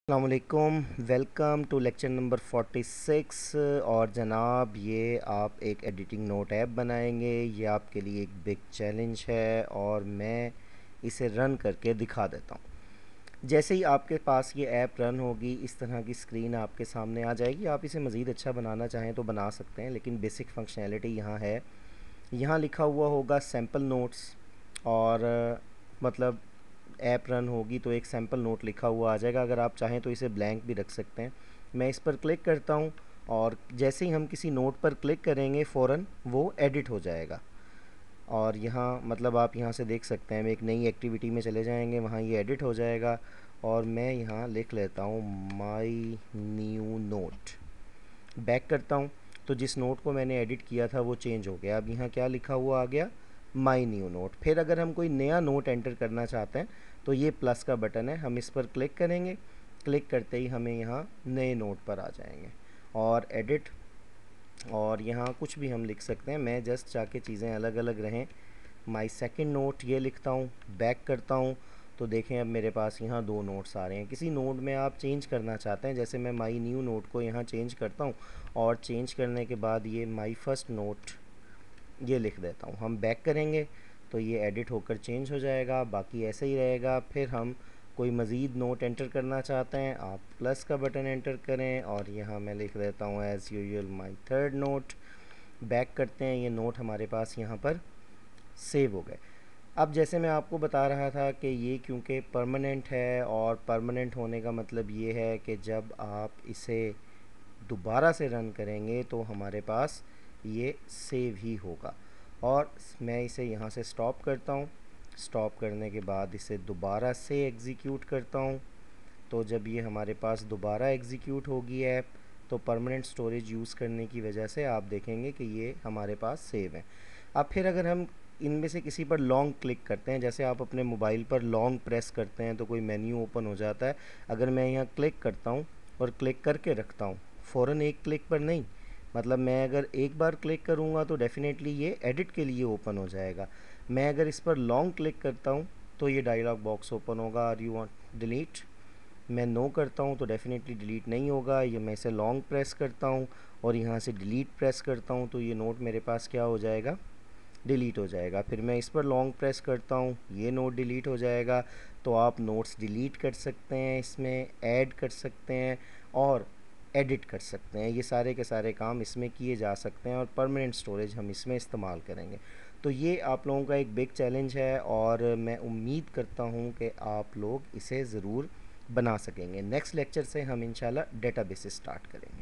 अस्सलामुअलैकुम, welcome to lecture number 46। और जनाब ये आप एक एडिटिंग नोट ऐप बनाएंगे। ये आपके लिए एक बिग चैलेंज है और मैं इसे रन करके दिखा देता हूँ। जैसे ही आपके पास ये ऐप रन होगी इस तरह की स्क्रीन आपके सामने आ जाएगी। आप इसे मज़ीद अच्छा बनाना चाहें तो बना सकते हैं, लेकिन बेसिक फंक्शनैलिटी यहाँ है। यहाँ लिखा हुआ होगा सैम्पल नोट्स और मतलब ऐप रन होगी तो एक सैम्पल नोट लिखा हुआ आ जाएगा। अगर आप चाहें तो इसे ब्लैंक भी रख सकते हैं। मैं इस पर क्लिक करता हूँ और जैसे ही हम किसी नोट पर क्लिक करेंगे फ़ौरन वो एडिट हो जाएगा। और यहाँ मतलब आप यहाँ से देख सकते हैं, हम एक नई एक्टिविटी में चले जाएंगे, वहाँ ये एडिट हो जाएगा। और मैं यहाँ लिख लेता हूँ माई न्यू नोट। बैक करता हूँ तो जिस नोट को मैंने एडिट किया था वो चेंज हो गया। अब यहाँ क्या लिखा हुआ आ गया, माई न्यू नोट। फिर अगर हम कोई नया नोट एंटर करना चाहते हैं तो ये प्लस का बटन है, हम इस पर क्लिक करेंगे। क्लिक करते ही हमें यहाँ नए नोट पर आ जाएंगे और एडिट, और यहाँ कुछ भी हम लिख सकते हैं। मैं जस्ट जाके चीज़ें अलग अलग रहें, माई सेकंड नोट ये लिखता हूँ। बैक करता हूँ तो देखें अब मेरे पास यहाँ दो नोट्स आ रहे हैं। किसी नोट में आप चेंज करना चाहते हैं, जैसे मैं माई न्यू नोट को यहाँ चेंज करता हूँ और चेंज करने के बाद ये माई फर्स्ट नोट ये लिख देता हूँ। हम बैक करेंगे तो ये एडिट होकर चेंज हो जाएगा, बाकी ऐसे ही रहेगा। फिर हम कोई मज़ीद नोट एंटर करना चाहते हैं, आप प्लस का बटन एंटर करें और यहाँ मैं लिख देता हूँ as usual my third note. Back करते हैं, ये नोट हमारे पास यहाँ पर सेव हो गए। अब जैसे मैं आपको बता रहा था कि ये क्योंकि परमानेंट है, और परमानेंट होने का मतलब ये है कि जब आप इसे दोबारा से रन करेंगे तो हमारे पास ये सेव ही होगा। और मैं इसे यहाँ से स्टॉप करता हूँ। स्टॉप करने के बाद इसे दोबारा से एग्ज़ीक्यूट करता हूँ। तो जब ये हमारे पास दोबारा एग्ज़ीक्यूट होगी ऐप, तो परमानेंट स्टोरेज यूज़ करने की वजह से आप देखेंगे कि ये हमारे पास सेव है। अब फिर अगर हम इनमें से किसी पर लॉन्ग क्लिक करते हैं, जैसे आप अपने मोबाइल पर लॉन्ग प्रेस करते हैं तो कोई मेन्यू ओपन हो जाता है। अगर मैं यहाँ क्लिक करता हूँ और क्लिक करके रखता हूँ, फ़ौरन एक क्लिक पर नहीं, मतलब मैं अगर एक बार क्लिक करूँगा तो डेफ़िनेटली ये एडिट के लिए ओपन हो जाएगा। मैं अगर इस पर लॉन्ग क्लिक करता हूँ तो ये डायलॉग बॉक्स ओपन होगा, आर यू वांट डिलीट। मैं नो करता हूँ तो डेफ़िनेटली डिलीट नहीं होगा। ये मैं इसे लॉन्ग प्रेस करता हूँ और यहाँ से डिलीट प्रेस करता हूँ तो ये नोट मेरे पास क्या हो जाएगा, डिलीट हो जाएगा। फिर मैं इस पर लॉन्ग प्रेस करता हूँ, ये नोट डिलीट हो जाएगा। तो आप नोट्स डिलीट कर सकते हैं, इसमें ऐड कर सकते हैं और एडिट कर सकते हैं। ये सारे के सारे काम इसमें किए जा सकते हैं और परमानेंट स्टोरेज हम इसमें इस्तेमाल करेंगे। तो ये आप लोगों का एक बिग चैलेंज है और मैं उम्मीद करता हूँ कि आप लोग इसे ज़रूर बना सकेंगे। नेक्स्ट लेक्चर से हम इंशाल्लाह डेटाबेस स्टार्ट करेंगे।